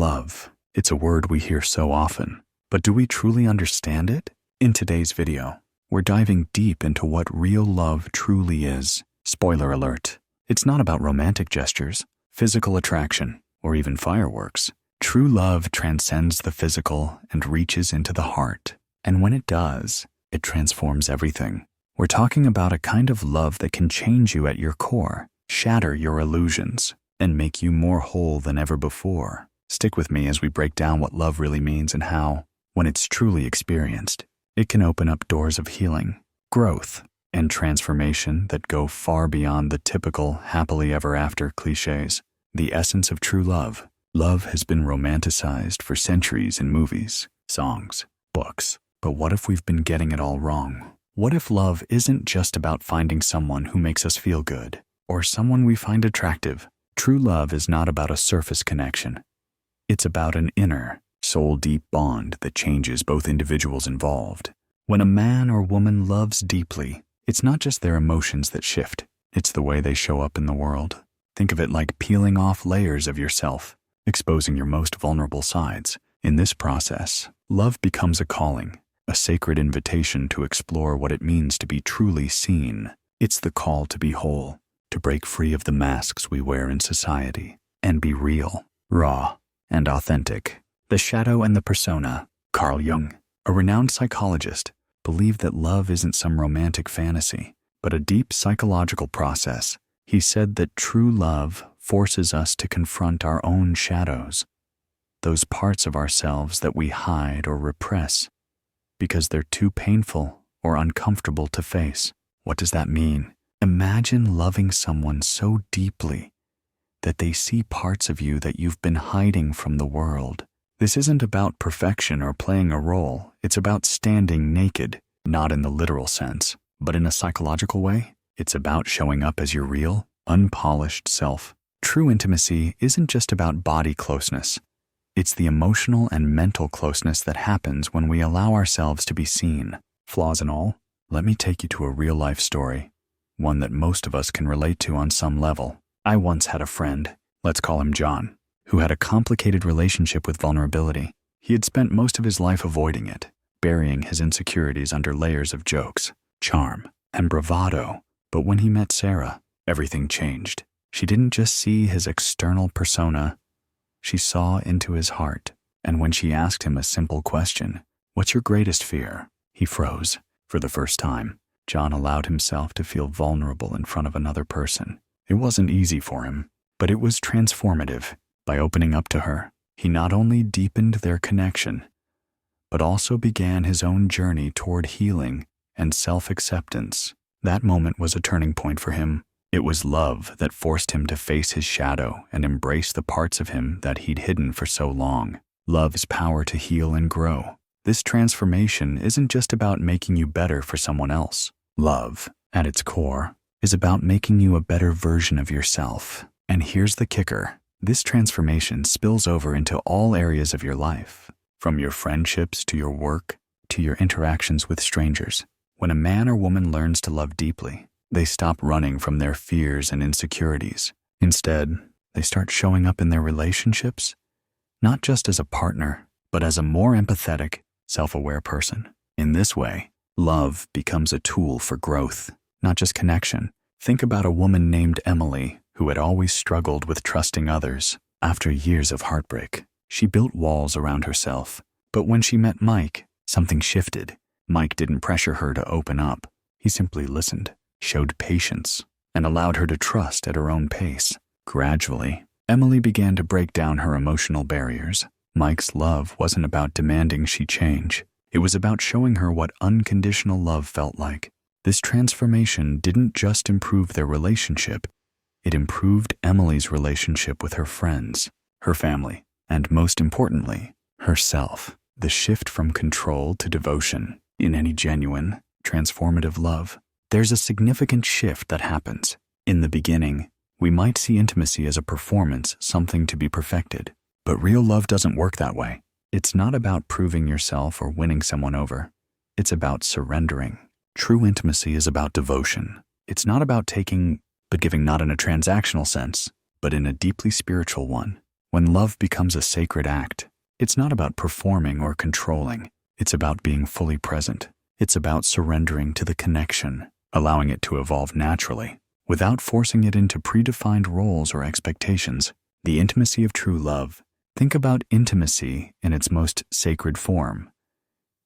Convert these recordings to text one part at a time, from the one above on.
Love. It's a word we hear so often, but do we truly understand it? In today's video, we're diving deep into what real love truly is. Spoiler alert, it's not about romantic gestures, physical attraction, or even fireworks. True love transcends the physical and reaches into the heart. And when it does, it transforms everything. We're talking about a kind of love that can change you at your core, shatter your illusions, and make you more whole than ever before. Stick with me as we break down what love really means and how, when it's truly experienced, it can open up doors of healing, growth, and transformation that go far beyond the typical happily ever after cliches. The essence of true love. Love has been romanticized for centuries in movies, songs, books. But what if we've been getting it all wrong? What if love isn't just about finding someone who makes us feel good, or someone we find attractive? True love is not about a surface connection. It's about an inner, soul-deep bond that changes both individuals involved. When a man or woman loves deeply, it's not just their emotions that shift, it's the way they show up in the world. Think of it like peeling off layers of yourself, exposing your most vulnerable sides. In this process, love becomes a calling, a sacred invitation to explore what it means to be truly seen. It's the call to be whole, to break free of the masks we wear in society, and be real, raw, and authentic. The shadow and the persona. Carl Jung, a renowned psychologist, believed that love isn't some romantic fantasy, but a deep psychological process. He said that true love forces us to confront our own shadows, those parts of ourselves that we hide or repress because they're too painful or uncomfortable to face. What does that mean? Imagine loving someone so deeply that they see parts of you that you've been hiding from the world. This isn't about perfection or playing a role. It's about standing naked, not in the literal sense, but in a psychological way. It's about showing up as your real, unpolished self. True intimacy isn't just about body closeness. It's the emotional and mental closeness that happens when we allow ourselves to be seen. Flaws and all, let me take you to a real-life story, one that most of us can relate to on some level. I once had a friend, let's call him John, who had a complicated relationship with vulnerability. He had spent most of his life avoiding it, burying his insecurities under layers of jokes, charm, and bravado. But when he met Sarah, everything changed. She didn't just see his external persona, she saw into his heart. And when she asked him a simple question, "What's your greatest fear?" he froze. For the first time, John allowed himself to feel vulnerable in front of another person. It wasn't easy for him, but it was transformative. By opening up to her, he not only deepened their connection, but also began his own journey toward healing and self-acceptance. That moment was a turning point for him. It was love that forced him to face his shadow and embrace the parts of him that he'd hidden for so long. Love's power to heal and grow. This transformation isn't just about making you better for someone else. Love, at its core, is about making you a better version of yourself. And here's the kicker. This transformation spills over into all areas of your life, from your friendships to your work to your interactions with strangers. When a man or woman learns to love deeply, they stop running from their fears and insecurities. Instead, they start showing up in their relationships, not just as a partner, but as a more empathetic, self-aware person. In this way, love becomes a tool for growth, not just connection. Think about a woman named Emily who had always struggled with trusting others. After years of heartbreak, she built walls around herself. But when she met Mike, something shifted. Mike didn't pressure her to open up. He simply listened, showed patience, and allowed her to trust at her own pace. Gradually, Emily began to break down her emotional barriers. Mike's love wasn't about demanding she change. It was about showing her what unconditional love felt like. This transformation didn't just improve their relationship, it improved Emily's relationship with her friends, her family, and most importantly, herself. The shift from control to devotion in any genuine, transformative love. There's a significant shift that happens. In the beginning, we might see intimacy as a performance, something to be perfected. But real love doesn't work that way. It's not about proving yourself or winning someone over. It's about surrendering. True intimacy is about devotion. It's not about taking, but giving, not in a transactional sense, but in a deeply spiritual one. When love becomes a sacred act, it's not about performing or controlling. It's about being fully present. It's about surrendering to the connection, allowing it to evolve naturally, without forcing it into predefined roles or expectations. The intimacy of true love. Think about intimacy in its most sacred form.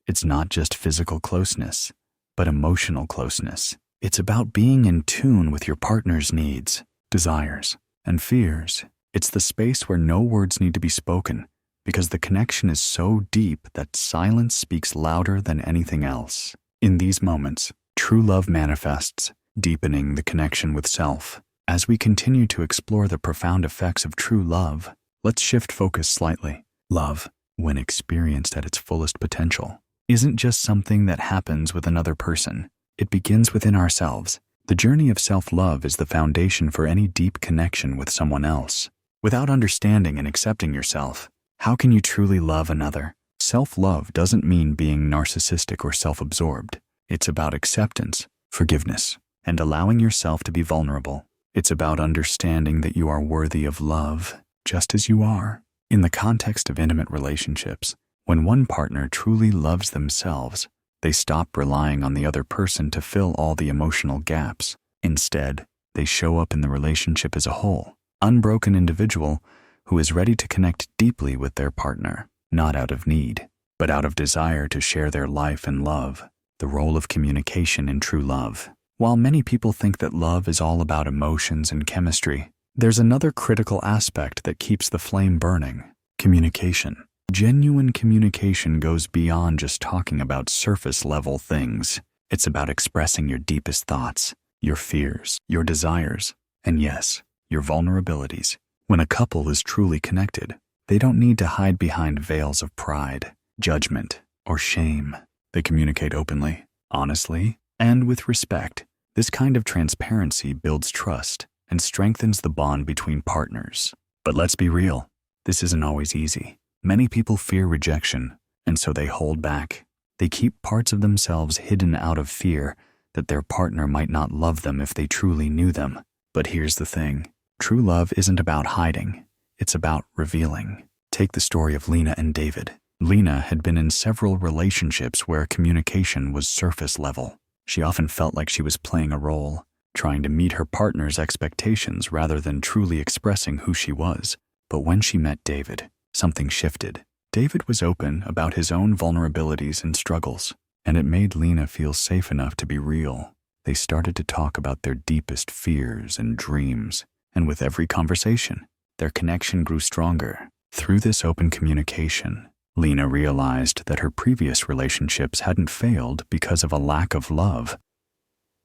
It's not just physical closeness, but emotional closeness. It's about being in tune with your partner's needs, desires, and fears. It's the space where no words need to be spoken, because the connection is so deep that silence speaks louder than anything else. In these moments, true love manifests, deepening the connection with self. As we continue to explore the profound effects of true love, let's shift focus slightly. Love, when experienced at its fullest potential, isn't just something that happens with another person. It begins within ourselves. The journey of self-love is the foundation for any deep connection with someone else. Without understanding and accepting yourself, how can you truly love another? Self-love doesn't mean being narcissistic or self-absorbed. It's about acceptance, forgiveness, and allowing yourself to be vulnerable. It's about understanding that you are worthy of love, just as you are. In the context of intimate relationships, when one partner truly loves themselves, they stop relying on the other person to fill all the emotional gaps. Instead, they show up in the relationship as a whole, unbroken individual who is ready to connect deeply with their partner, not out of need, but out of desire to share their life and love. The role of communication in true love. While many people think that love is all about emotions and chemistry, there's another critical aspect that keeps the flame burning: communication. Genuine communication goes beyond just talking about surface-level things. It's about expressing your deepest thoughts, your fears, your desires, and yes, your vulnerabilities. When a couple is truly connected, they don't need to hide behind veils of pride, judgment, or shame. They communicate openly, honestly, and with respect. This kind of transparency builds trust and strengthens the bond between partners. But let's be real, this isn't always easy. Many people fear rejection, and so they hold back. They keep parts of themselves hidden out of fear that their partner might not love them if they truly knew them. But here's the thing. True love isn't about hiding. It's about revealing. Take the story of Lena and David. Lena had been in several relationships where communication was surface level. She often felt like she was playing a role, trying to meet her partner's expectations rather than truly expressing who she was. But when she met David, something shifted. David was open about his own vulnerabilities and struggles, and it made Lena feel safe enough to be real. They started to talk about their deepest fears and dreams, and with every conversation, their connection grew stronger. Through this open communication, Lena realized that her previous relationships hadn't failed because of a lack of love.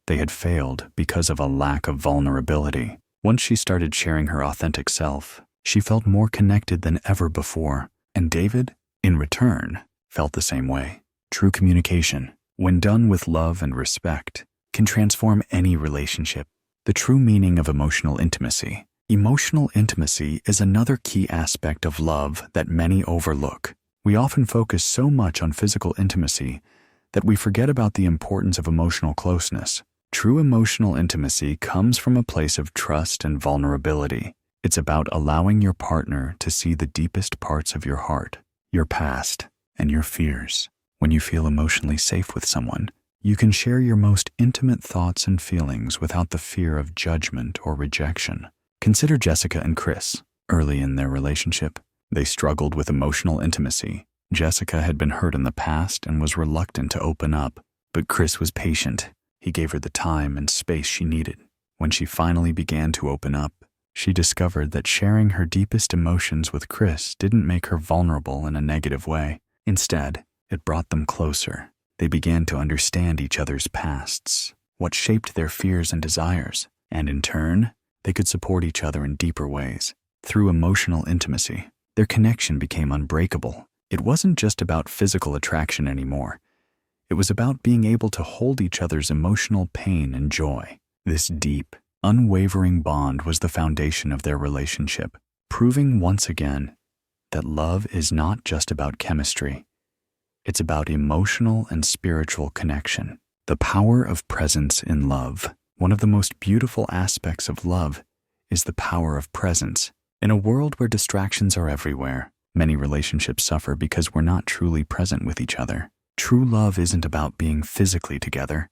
They had failed because of a lack of vulnerability. Once she started sharing her authentic self, she felt more connected than ever before, and David, in return, felt the same way. True communication, when done with love and respect, can transform any relationship. The true meaning of emotional intimacy. Emotional intimacy is another key aspect of love that many overlook. We often focus so much on physical intimacy that we forget about the importance of emotional closeness. True emotional intimacy comes from a place of trust and vulnerability. It's about allowing your partner to see the deepest parts of your heart, your past, and your fears. When you feel emotionally safe with someone, you can share your most intimate thoughts and feelings without the fear of judgment or rejection. Consider Jessica and Chris. Early in their relationship, they struggled with emotional intimacy. Jessica had been hurt in the past and was reluctant to open up, but Chris was patient. He gave her the time and space she needed. When she finally began to open up, she discovered that sharing her deepest emotions with Chris didn't make her vulnerable in a negative way. Instead, it brought them closer. They began to understand each other's pasts, what shaped their fears and desires, and in turn, they could support each other in deeper ways. Through emotional intimacy, their connection became unbreakable. It wasn't just about physical attraction anymore. It was about being able to hold each other's emotional pain and joy. This deep, unwavering bond was the foundation of their relationship, proving once again that love is not just about chemistry. It's about emotional and spiritual connection. The power of presence in love. One of the most beautiful aspects of love is the power of presence. In a world where distractions are everywhere, many relationships suffer because we're not truly present with each other. True love isn't about being physically together.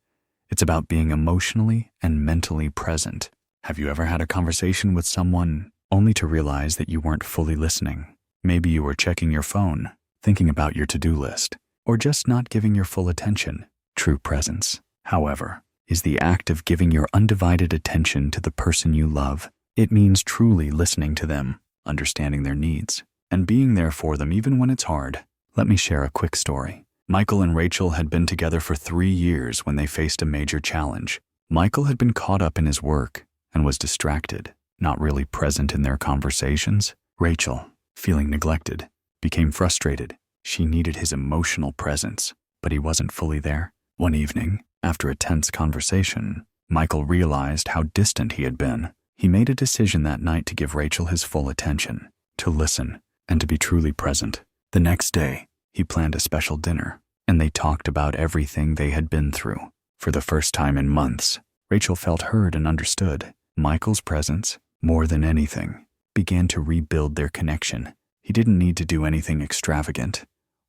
It's about being emotionally and mentally present. Have you ever had a conversation with someone only to realize that you weren't fully listening? Maybe you were checking your phone, thinking about your to-do list, or just not giving your full attention. True presence, however, is the act of giving your undivided attention to the person you love. It means truly listening to them, understanding their needs, and being there for them even when it's hard. Let me share a quick story. Michael and Rachel had been together for 3 years when they faced a major challenge. Michael had been caught up in his work and was distracted, not really present in their conversations. Rachel, feeling neglected, became frustrated. She needed his emotional presence, but he wasn't fully there. One evening, after a tense conversation, Michael realized how distant he had been. He made a decision that night to give Rachel his full attention, to listen, and to be truly present. The next day, he planned a special dinner, and they talked about everything they had been through. For the first time in months, Rachel felt heard and understood. Michael's presence, more than anything, began to rebuild their connection. He didn't need to do anything extravagant.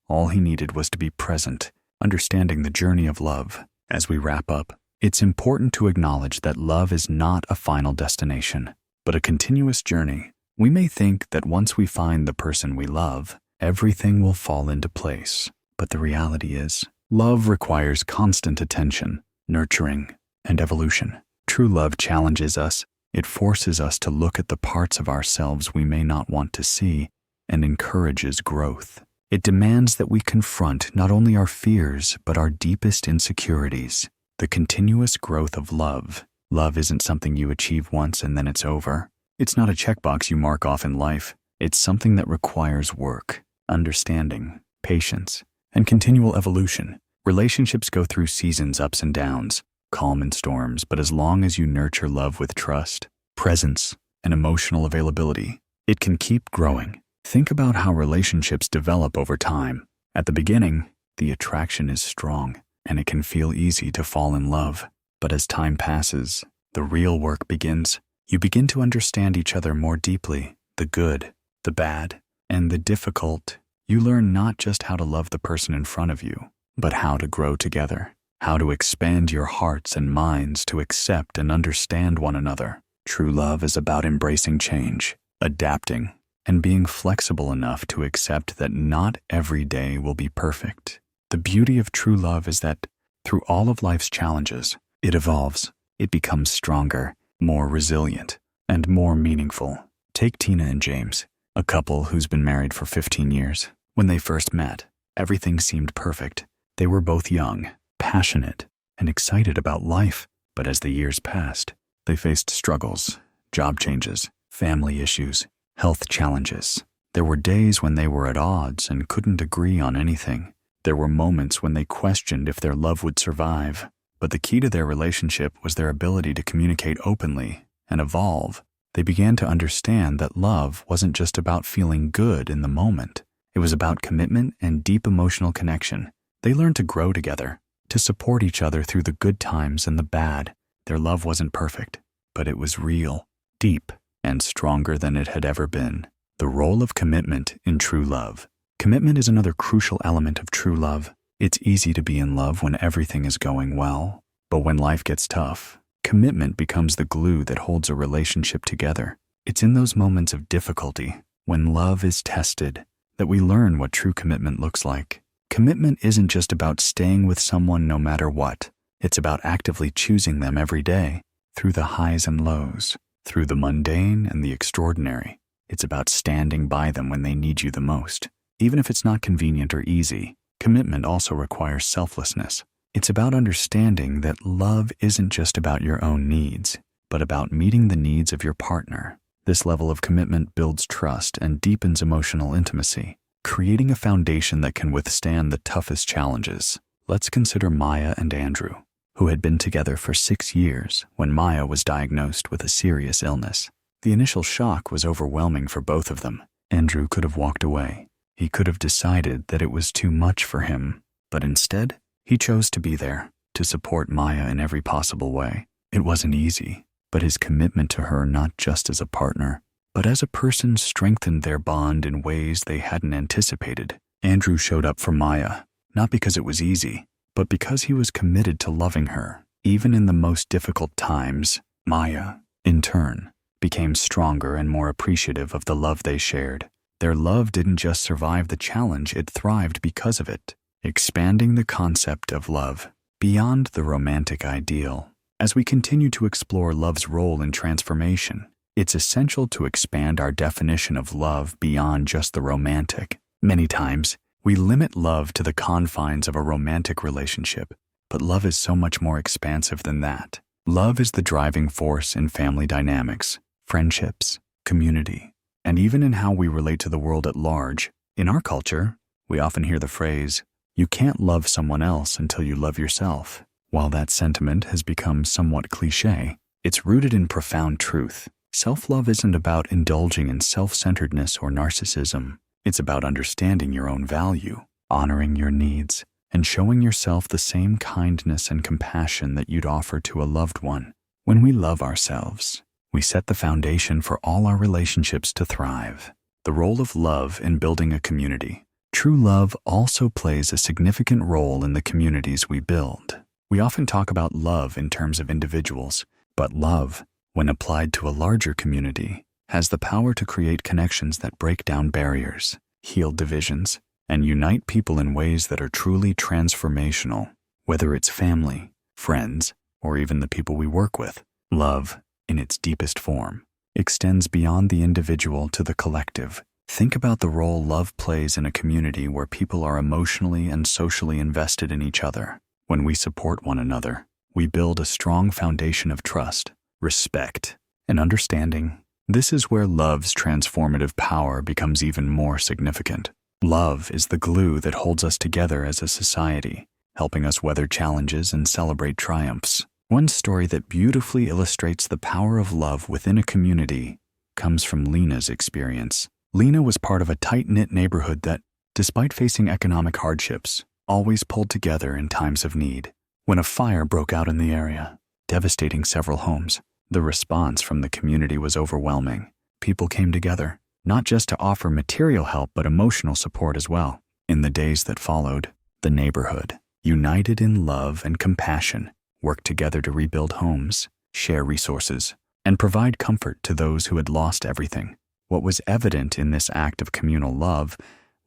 All he needed was to be present, understanding the journey of love. As we wrap up, it's important to acknowledge that love is not a final destination, but a continuous journey. We may think that once we find the person we love, everything will fall into place. But the reality is, love requires constant attention, nurturing, and evolution. True love challenges us. It forces us to look at the parts of ourselves we may not want to see and encourages growth. It demands that we confront not only our fears, but our deepest insecurities. The continuous growth of love. Love isn't something you achieve once and then it's over. It's not a checkbox you mark off in life. It's something that requires work, understanding, patience, and continual evolution. Relationships go through seasons, ups and downs, calm and storms, but as long as you nurture love with trust, presence, and emotional availability, it can keep growing. Think about how relationships develop over time. At the beginning, the attraction is strong, and it can feel easy to fall in love. But as time passes, the real work begins. You begin to understand each other more deeply, the good, the bad, and the difficult. You learn not just how to love the person in front of you, but how to grow together, how to expand your hearts and minds to accept and understand one another. True love is about embracing change, adapting, and being flexible enough to accept that not every day will be perfect. The beauty of true love is that through all of life's challenges, it evolves, it becomes stronger, more resilient, and more meaningful. Take Tina and James, a couple who's been married for 15 years. When they first met, everything seemed perfect. They were both young, passionate, and excited about life. But as the years passed, they faced struggles, job changes, family issues, health challenges. There were days when they were at odds and couldn't agree on anything. There were moments when they questioned if their love would survive. But the key to their relationship was their ability to communicate openly and evolve. They began to understand that love wasn't just about feeling good in the moment. It was about commitment and deep emotional connection. They learned to grow together, to support each other through the good times and the bad. Their love wasn't perfect, but it was real, deep, and stronger than it had ever been. The role of commitment in true love. Commitment is another crucial element of true love. It's easy to be in love when everything is going well, but when life gets tough, commitment becomes the glue that holds a relationship together. It's in those moments of difficulty, when love is tested, that we learn what true commitment looks like. Commitment isn't just about staying with someone no matter what. It's about actively choosing them every day, through the highs and lows, through the mundane and the extraordinary. It's about standing by them when they need you the most. Even if it's not convenient or easy, commitment also requires selflessness. It's about understanding that love isn't just about your own needs, but about meeting the needs of your partner. This level of commitment builds trust and deepens emotional intimacy, creating a foundation that can withstand the toughest challenges. Let's consider Maya and Andrew, who had been together for 6 years when Maya was diagnosed with a serious illness. The initial shock was overwhelming for both of them. Andrew could have walked away. He could have decided that it was too much for him, but instead, he chose to be there, to support Maya in every possible way. It wasn't easy, but his commitment to her not just as a partner, But as a person strengthened their bond in ways they hadn't anticipated, Andrew showed up for Maya, not because it was easy, but because he was committed to loving her. Even in the most difficult times, Maya, in turn, became stronger and more appreciative of the love they shared. Their love didn't just survive the challenge, it thrived because of it, expanding the concept of love beyond the romantic ideal. As we continue to explore love's role in transformation, it's essential to expand our definition of love beyond just the romantic. Many times, we limit love to the confines of a romantic relationship, but love is so much more expansive than that. Love is the driving force in family dynamics, friendships, community, and even in how we relate to the world at large. In our culture, we often hear the phrase, "You can't love someone else until you love yourself." While that sentiment has become somewhat cliché, it's rooted in profound truth. Self-love isn't about indulging in self-centeredness or narcissism. It's about understanding your own value, honoring your needs, and showing yourself the same kindness and compassion that you'd offer to a loved one. When we love ourselves, we set the foundation for all our relationships to thrive. The role of love in building a community. True love also plays a significant role in the communities we build. We often talk about love in terms of individuals, but love, when applied to a larger community, has the power to create connections that break down barriers, heal divisions, and unite people in ways that are truly transformational. Whether it's family, friends, or even the people we work with, love, in its deepest form, extends beyond the individual to the collective. Think about the role love plays in a community where people are emotionally and socially invested in each other. When we support one another, we build a strong foundation of trust, respect, and understanding. This is where love's transformative power becomes even more significant. Love is the glue that holds us together as a society, helping us weather challenges and celebrate triumphs. One story that beautifully illustrates the power of love within a community comes from Lena's experience. Lena was part of a tight-knit neighborhood that, despite facing economic hardships, always pulled together in times of need. When a fire broke out in the area, devastating several homes, the response from the community was overwhelming. People came together, not just to offer material help but emotional support as well. In the days that followed, the neighborhood, united in love and compassion, worked together to rebuild homes, share resources, and provide comfort to those who had lost everything. What was evident in this act of communal love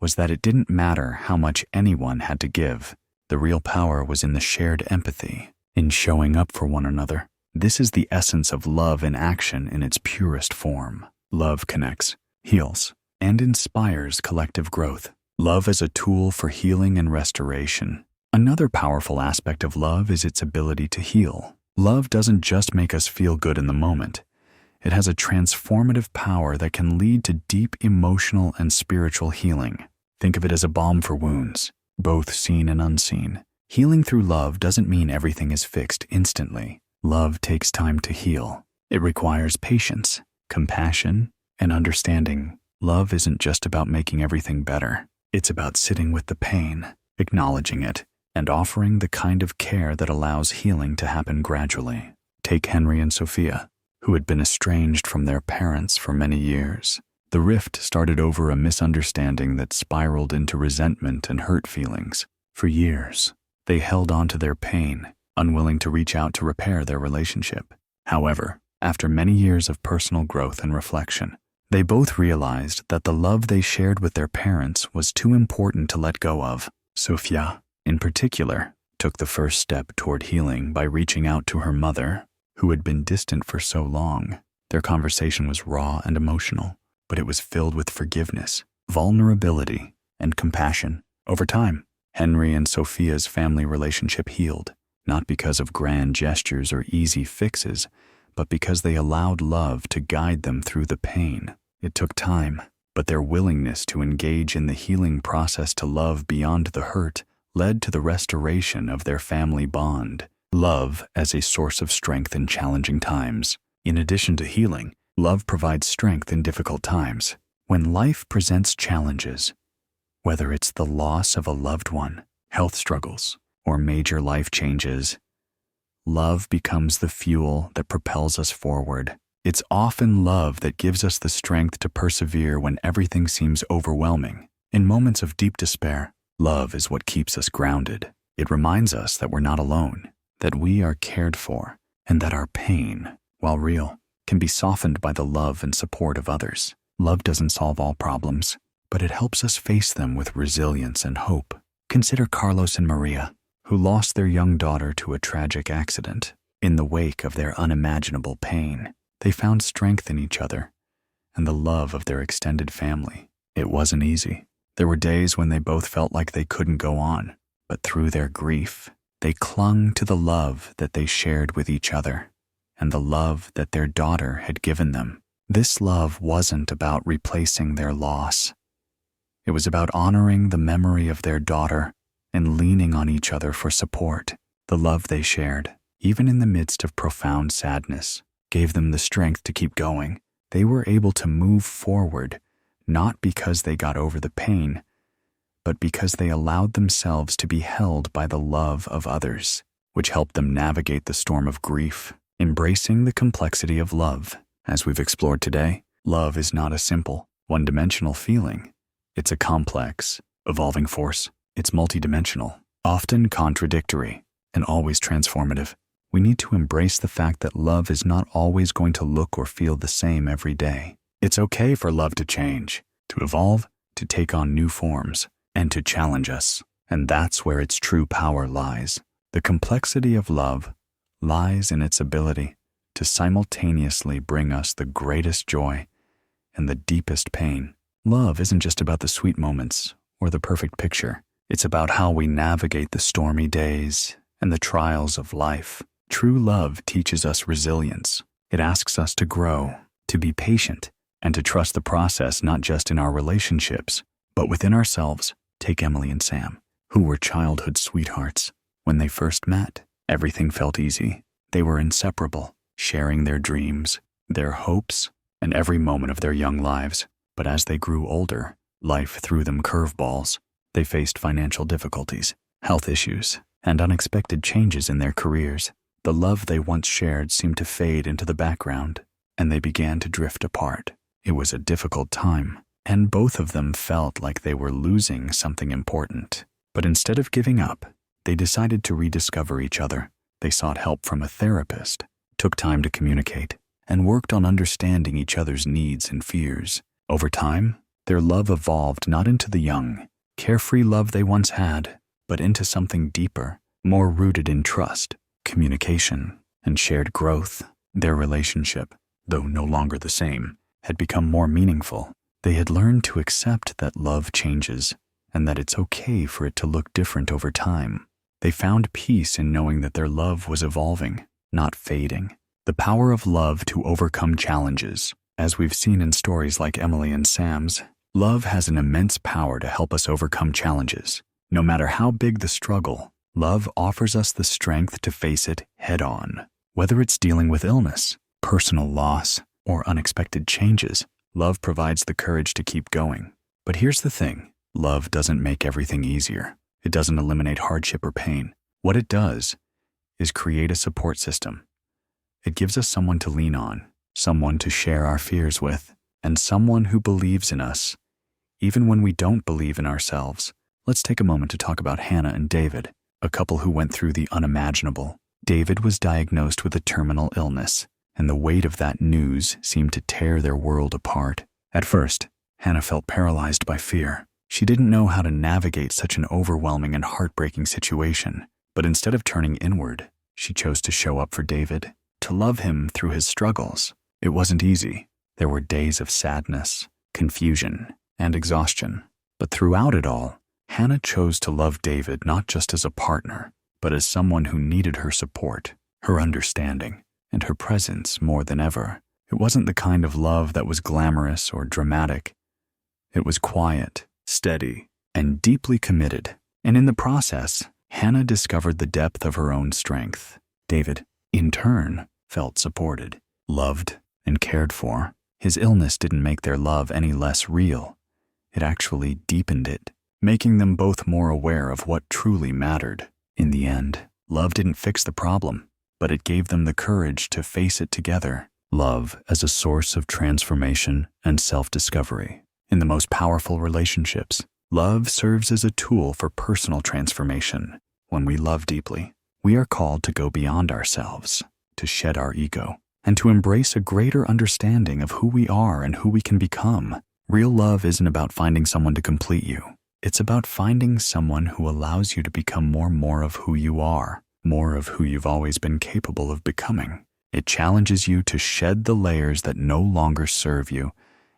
was that it didn't matter how much anyone had to give. The real power was in the shared empathy, in showing up for one another. This is the essence of love in action in its purest form. Love connects, heals, and inspires collective growth. Love as a tool for healing and restoration. Another powerful aspect of love is its ability to heal. Love doesn't just make us feel good in the moment. It has a transformative power that can lead to deep emotional and spiritual healing. Think of it as a balm for wounds, both seen and unseen. Healing through love doesn't mean everything is fixed instantly. Love takes time to heal. It requires patience, compassion, and understanding. Love isn't just about making everything better. It's about sitting with the pain, acknowledging it, and offering the kind of care that allows healing to happen gradually. Take Henry and Sophia, who had been estranged from their parents for many years. The rift started over a misunderstanding that spiraled into resentment and hurt feelings. For years, they held on to their pain, unwilling to reach out to repair their relationship. However, after many years of personal growth and reflection, they both realized that the love they shared with their parents was too important to let go of. Sophia, in particular, took the first step toward healing by reaching out to her mother, who had been distant for so long. Their conversation was raw and emotional, but it was filled with forgiveness, vulnerability, and compassion. Over time, Henry and Sophia's family relationship healed, not because of grand gestures or easy fixes, but because they allowed love to guide them through the pain. It took time, but their willingness to engage in the healing process to love beyond the hurt led to the restoration of their family bond. Love as a source of strength in challenging times. In addition to healing, love provides strength in difficult times. When life presents challenges, whether it's the loss of a loved one, health struggles, or major life changes, love becomes the fuel that propels us forward. It's often love that gives us the strength to persevere when everything seems overwhelming. In moments of deep despair, love is what keeps us grounded. It reminds us that we're not alone, that we are cared for, and that our pain, while real, can be softened by the love and support of others. Love doesn't solve all problems, but it helps us face them with resilience and hope. Consider Carlos and Maria, who lost their young daughter to a tragic accident. In the wake of their unimaginable pain, they found strength in each other and the love of their extended family. It wasn't easy. There were days when they both felt like they couldn't go on, but through their grief, they clung to the love that they shared with each other and the love that their daughter had given them. This love wasn't about replacing their loss. It was about honoring the memory of their daughter and leaning on each other for support. The love they shared, even in the midst of profound sadness, gave them the strength to keep going. They were able to move forward, not because they got over the pain, but because they allowed themselves to be held by the love of others, which helped them navigate the storm of grief. Embracing the complexity of love. As we've explored today, love is not a simple, one-dimensional feeling. It's a complex, evolving force. It's multidimensional, often contradictory, and always transformative. We need to embrace the fact that love is not always going to look or feel the same every day. It's okay for love to change, to evolve, to take on new forms, and to challenge us. And that's where its true power lies. The complexity of love lies in its ability to simultaneously bring us the greatest joy and the deepest pain. Love isn't just about the sweet moments or the perfect picture. It's about how we navigate the stormy days and the trials of life. True love teaches us resilience. It asks us to grow, to be patient, and to trust the process not just in our relationships, but within ourselves. Take Emily and Sam, who were childhood sweethearts. When they first met, everything felt easy. They were inseparable, sharing their dreams, their hopes, and every moment of their young lives. But as they grew older, life threw them curveballs. They faced financial difficulties, health issues, and unexpected changes in their careers. The love they once shared seemed to fade into the background, and they began to drift apart. It was a difficult time, and both of them felt like they were losing something important. But instead of giving up, they decided to rediscover each other. They sought help from a therapist, took time to communicate, and worked on understanding each other's needs and fears. Over time, their love evolved not into the young, carefree love they once had, but into something deeper, more rooted in trust, communication, and shared growth. Their relationship, though no longer the same, had become more meaningful. They had learned to accept that love changes, and that it's okay for it to look different over time. They found peace in knowing that their love was evolving, not fading. The power of love to overcome challenges. As we've seen in stories like Emily and Sam's, love has an immense power to help us overcome challenges. No matter how big the struggle, love offers us the strength to face it head-on. Whether it's dealing with illness, personal loss, or unexpected changes, love provides the courage to keep going. But here's the thing. Love doesn't make everything easier. It doesn't eliminate hardship or pain. What it does is create a support system. It gives us someone to lean on, someone to share our fears with, and someone who believes in us, even when we don't believe in ourselves. Let's take a moment to talk about Hannah and David, a couple who went through the unimaginable. David was diagnosed with a terminal illness, and the weight of that news seemed to tear their world apart. At first, Hannah felt paralyzed by fear. She didn't know how to navigate such an overwhelming and heartbreaking situation, but instead of turning inward, she chose to show up for David, to love him through his struggles. It wasn't easy. There were days of sadness, confusion, and exhaustion. But throughout it all, Hannah chose to love David not just as a partner, but as someone who needed her support, her understanding, and her presence more than ever. It wasn't the kind of love that was glamorous or dramatic. It was quiet, steady, and deeply committed. And in the process, Hannah discovered the depth of her own strength. David, in turn, felt supported, loved, and cared for. His illness didn't make their love any less real. It actually deepened it, making them both more aware of what truly mattered. In the end, love didn't fix the problem, but it gave them the courage to face it together. love as a source of transformation and self-discovery. In the most powerful relationships, love serves as a tool for personal transformation. When we love deeply, we are called to go beyond ourselves, to shed our ego, and to embrace a greater understanding of who we are and who we can become. Real love isn't about finding someone to complete you. It's about finding someone who allows you to become more of who you are, more of who you've always been capable of becoming. It challenges you to shed the layers that no longer serve you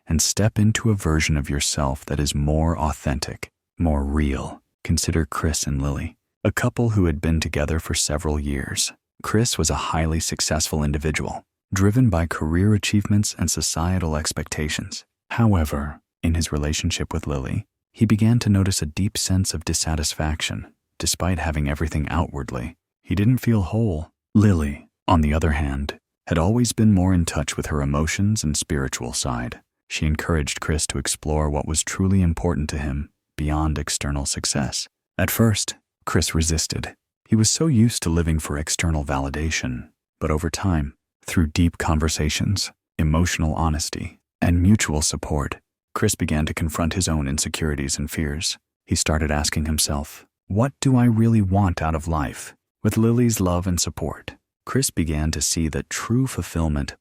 and step into a version of yourself that is more authentic, more real. Consider Chris and Lily, a couple who had been together for several years. Chris was a highly successful individual, driven by career achievements and societal expectations. However, in his relationship with Lily, he began to notice a deep sense of dissatisfaction. Despite having everything outwardly, he didn't feel whole. Lily, on the other hand, had always been more in touch with her emotions and spiritual side. She encouraged Chris to explore what was truly important to him beyond external success. At first, Chris resisted. He was so used to living for external validation. But over time, through deep conversations, emotional honesty, and mutual support, Chris began to confront his own insecurities and fears. He started asking himself, what do I really want out of life? With Lily's love and support, Chris began to see that true fulfillment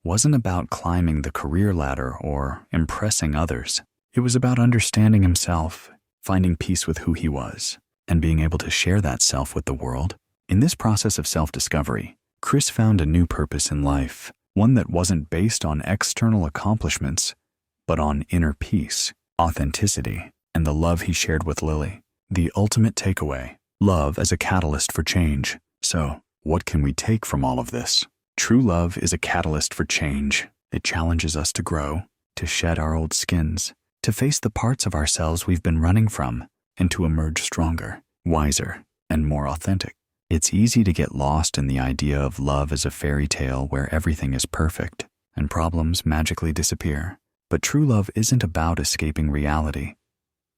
wasn't about climbing the career ladder or impressing others. It was about understanding himself, finding peace with who he was, and being able to share that self with the world. In this process of self-discovery, Chris found a new purpose in life, one that wasn't based on external accomplishments, but on inner peace, authenticity, and the love he shared with Lily. The ultimate takeaway: love as a catalyst for change. So, what can we take from all of this? True love is a catalyst for change. It challenges us to grow, to shed our old skins, to face the parts of ourselves we've been running from, and to emerge stronger, wiser, and more authentic. It's easy to get lost in the idea of love as a fairy tale where everything is perfect and problems magically disappear. But true love isn't about escaping reality.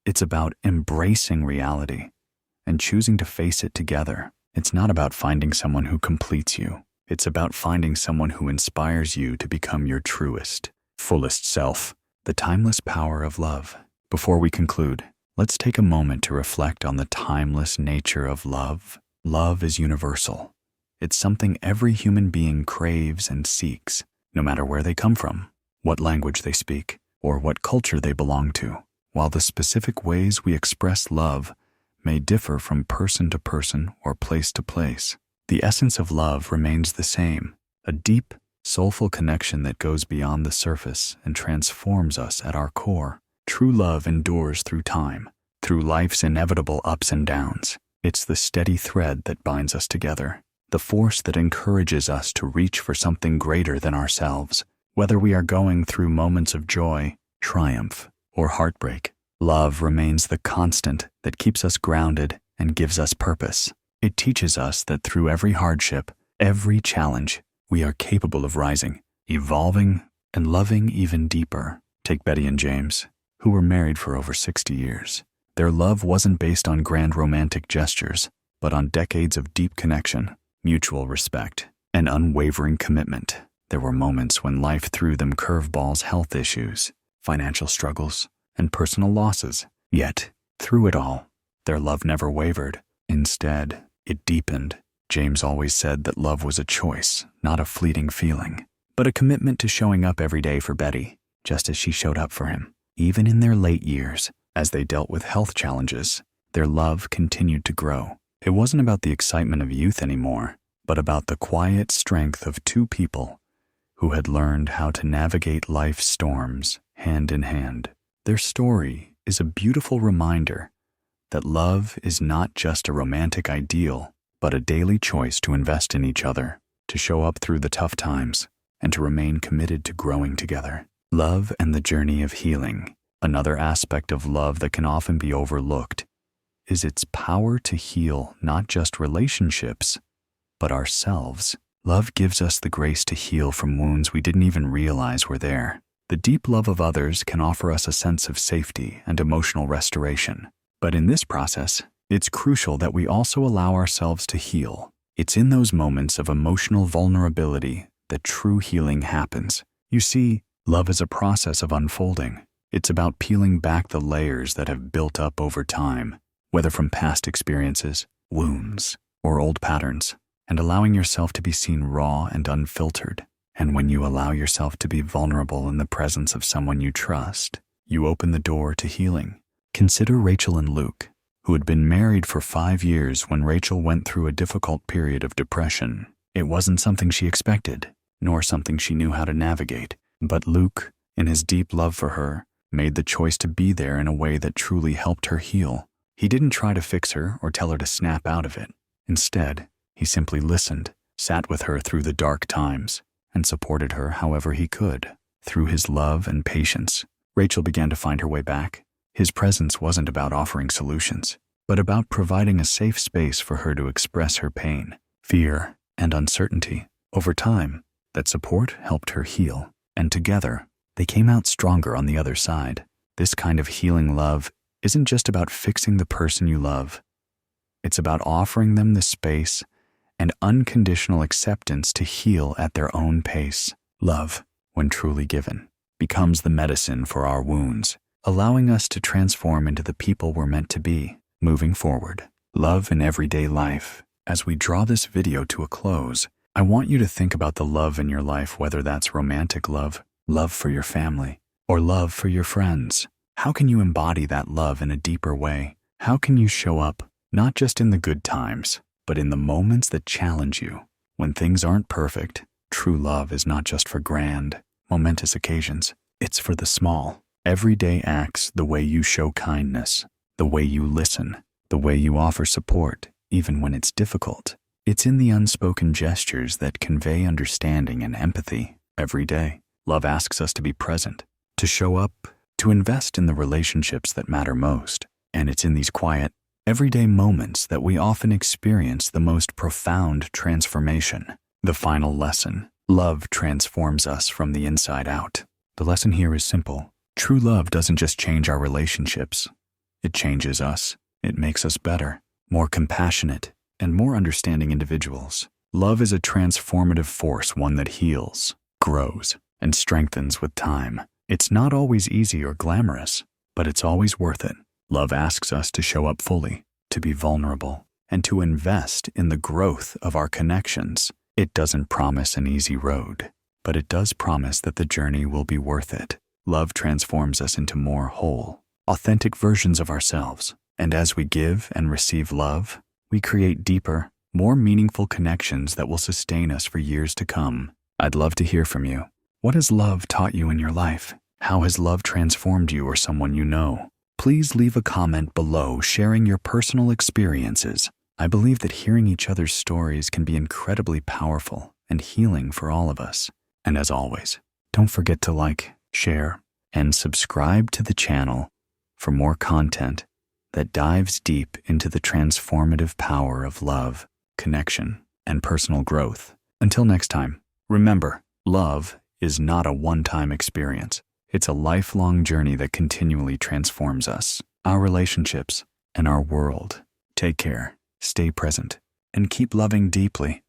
It's about embracing reality and choosing to face it together. It's not about finding someone who completes you. It's about finding someone who inspires you to become your truest, fullest self. The timeless power of love. Before we conclude, let's take a moment to reflect on the timeless nature of love. Love is universal. It's something every human being craves and seeks, no matter where they come from, what language they speak, or what culture they belong to. While the specific ways we express love may differ from person to person or place to place, the essence of love remains the same, a deep, soulful connection that goes beyond the surface and transforms us at our core. True love endures through time, through life's inevitable ups and downs. It's the steady thread that binds us together, the force that encourages us to reach for something greater than ourselves. Whether we are going through moments of joy, triumph, or heartbreak, love remains the constant that keeps us grounded and gives us purpose. It teaches us that through every hardship, every challenge, we are capable of rising, evolving, and loving even deeper. Take Betty and James, who were married for over 60 years. Their love wasn't based on grand romantic gestures, but on decades of deep connection, mutual respect, and unwavering commitment. There were moments when life threw them curveballs, health issues, financial struggles, and personal losses. Yet, through it all, their love never wavered. Instead, it deepened. James always said that love was a choice, not a fleeting feeling, but a commitment to showing up every day for Betty, just as she showed up for him. Even in their late years, as they dealt with health challenges, their love continued to grow. It wasn't about the excitement of youth anymore, but about the quiet strength of two people who had learned how to navigate life's storms hand in hand. Their story is a beautiful reminder that love is not just a romantic ideal, but a daily choice to invest in each other, to show up through the tough times, and to remain committed to growing together. Love and the journey of healing. Another aspect of love that can often be overlooked is its power to heal not just relationships, but ourselves. Love gives us the grace to heal from wounds we didn't even realize were there. The deep love of others can offer us a sense of safety and emotional restoration. But in this process, it's crucial that we also allow ourselves to heal. It's in those moments of emotional vulnerability that true healing happens. You see, love is a process of unfolding. It's about peeling back the layers that have built up over time, whether from past experiences, wounds, or old patterns, and allowing yourself to be seen raw and unfiltered. And when you allow yourself to be vulnerable in the presence of someone you trust, you open the door to healing. Consider Rachel and Luke, who had been married for 5 years when Rachel went through a difficult period of depression. It wasn't something she expected, nor something she knew how to navigate. But Luke, in his deep love for her, made the choice to be there in a way that truly helped her heal. He didn't try to fix her or tell her to snap out of it. Instead, he simply listened, sat with her through the dark times, and supported her however he could. Through his love and patience, Rachel began to find her way back. His presence wasn't about offering solutions, but about providing a safe space for her to express her pain, fear, and uncertainty. Over time, that support helped her heal, and together, they came out stronger on the other side. This kind of healing love isn't just about fixing the person you love. It's about offering them the space and unconditional acceptance to heal at their own pace. Love, when truly given, becomes the medicine for our wounds, allowing us to transform into the people we're meant to be. Moving forward, love in everyday life. As we draw this video to a close, I want you to think about the love in your life, whether that's romantic love, love for your family, or love for your friends. How can you embody that love in a deeper way? How can you show up, not just in the good times, but in the moments that challenge you? When things aren't perfect, true love is not just for grand, momentous occasions. It's for the small, everyday acts, the way you show kindness, the way you listen, the way you offer support, even when it's difficult. It's in the unspoken gestures that convey understanding and empathy every day. Love asks us to be present, to show up, to invest in the relationships that matter most. And it's in these quiet, everyday moments that we often experience the most profound transformation. The final lesson: love transforms us from the inside out. The lesson here is simple. True love doesn't just change our relationships. It changes us. It makes us better, more compassionate, and more understanding individuals. Love is a transformative force, one that heals, grows, and strengthens with time. It's not always easy or glamorous, but it's always worth it. Love asks us to show up fully, to be vulnerable, and to invest in the growth of our connections. It doesn't promise an easy road, but it does promise that the journey will be worth it. Love transforms us into more whole, authentic versions of ourselves. And as we give and receive love, we create deeper, more meaningful connections that will sustain us for years to come. I'd love to hear from you. What has love taught you in your life? How has love transformed you or someone you know? Please leave a comment below sharing your personal experiences. I believe that hearing each other's stories can be incredibly powerful and healing for all of us. And as always, don't forget to like, share, and subscribe to the channel for more content that dives deep into the transformative power of love, connection, and personal growth. Until next time, remember, love is not a one-time experience. It's a lifelong journey that continually transforms us, our relationships, and our world. Take care, stay present, and keep loving deeply.